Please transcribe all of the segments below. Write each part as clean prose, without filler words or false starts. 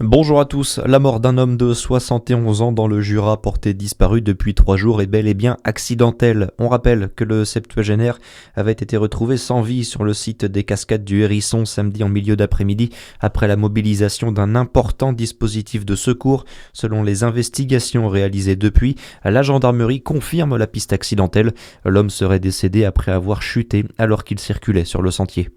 Bonjour à tous, la mort d'un homme de 71 ans dans le Jura porté disparu depuis 3 jours est bel et bien accidentelle. On rappelle que le septuagénaire avait été retrouvé sans vie sur le site des cascades du Hérisson samedi en milieu d'après-midi après la mobilisation d'un important dispositif de secours. Selon les investigations réalisées depuis, la gendarmerie confirme la piste accidentelle. L'homme serait décédé après avoir chuté alors qu'il circulait sur le sentier.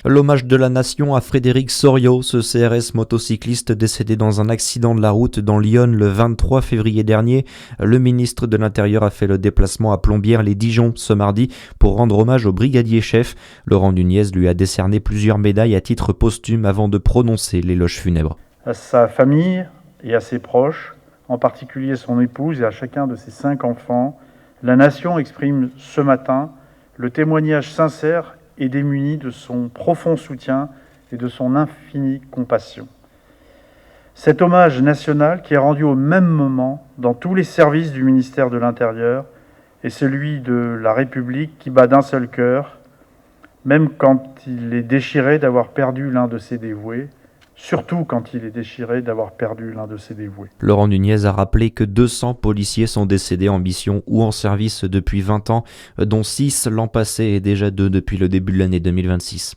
L'hommage de la nation à Frédéric Soriot, ce CRS motocycliste décédé dans un accident de la route dans l'Yonne le 23 février dernier. Le ministre de l'Intérieur a fait le déplacement à Plombières-les-Dijon ce mardi pour rendre hommage au brigadier chef. Laurent Nunez lui a décerné plusieurs médailles à titre posthume avant de prononcer l'éloge funèbre. À sa famille et à ses proches, en particulier son épouse et à chacun de ses 5 enfants, la nation exprime ce matin le témoignage sincère et démuni de son profond soutien et de son infinie compassion. Cet hommage national qui est rendu au même moment dans tous les services du ministère de l'Intérieur est celui de la République qui bat d'un seul cœur, même quand il est déchiré d'avoir perdu l'un de ses dévoués, surtout quand il est déchiré d'avoir perdu l'un de ses dévoués. Laurent Nunez a rappelé que 200 policiers sont décédés en mission ou en service depuis 20 ans, dont 6 l'an passé et déjà 2 depuis le début de l'année 2026.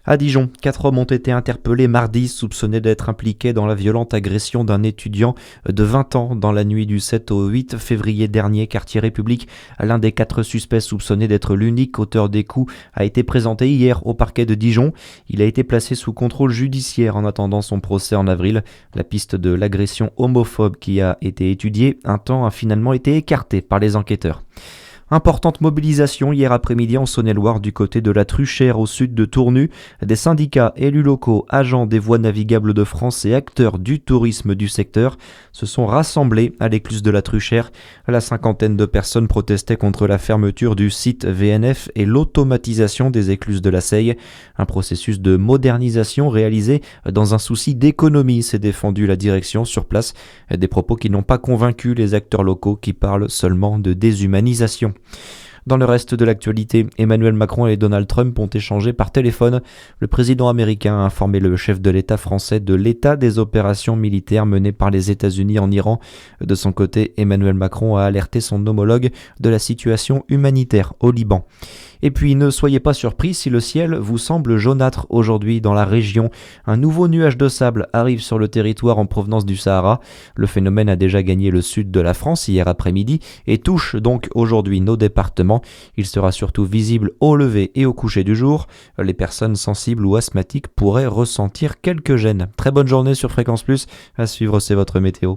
À Dijon, 4 hommes ont été interpellés mardi, soupçonnés d'être impliqués dans la violente agression d'un étudiant de 20 ans dans la nuit du 7 au 8 février dernier, quartier République. L'un des 4 suspects soupçonnés d'être l'unique auteur des coups a été présenté hier au parquet de Dijon. Il a été placé sous contrôle judiciaire en attendant son procès en avril. La piste de l'agression homophobe qui a été étudiée un temps a finalement été écartée par les enquêteurs. Importante mobilisation hier après-midi en Saône-et-Loire du côté de la Truchère au sud de Tournu. Des syndicats, élus locaux, agents des voies navigables de France et acteurs du tourisme du secteur se sont rassemblés à l'écluse de la Truchère. La cinquantaine de personnes protestaient contre la fermeture du site VNF et l'automatisation des écluses de la Seille. Un processus de modernisation réalisé dans un souci d'économie, s'est défendu la direction sur place. Des propos qui n'ont pas convaincu les acteurs locaux qui parlent seulement de déshumanisation. Dans le reste de l'actualité, Emmanuel Macron et Donald Trump ont échangé par téléphone. Le président américain a informé le chef de l'État français de l'état des opérations militaires menées par les États-Unis en Iran. De son côté, Emmanuel Macron a alerté son homologue de la situation humanitaire au Liban. Et puis ne soyez pas surpris si le ciel vous semble jaunâtre aujourd'hui dans la région. Un nouveau nuage de sable arrive sur le territoire en provenance du Sahara. Le phénomène a déjà gagné le sud de la France hier après-midi et touche donc aujourd'hui nos départements. Il sera surtout visible au lever et au coucher du jour. Les personnes sensibles ou asthmatiques pourraient ressentir quelques gênes. Très bonne journée sur Fréquence Plus. À suivre, c'est votre météo.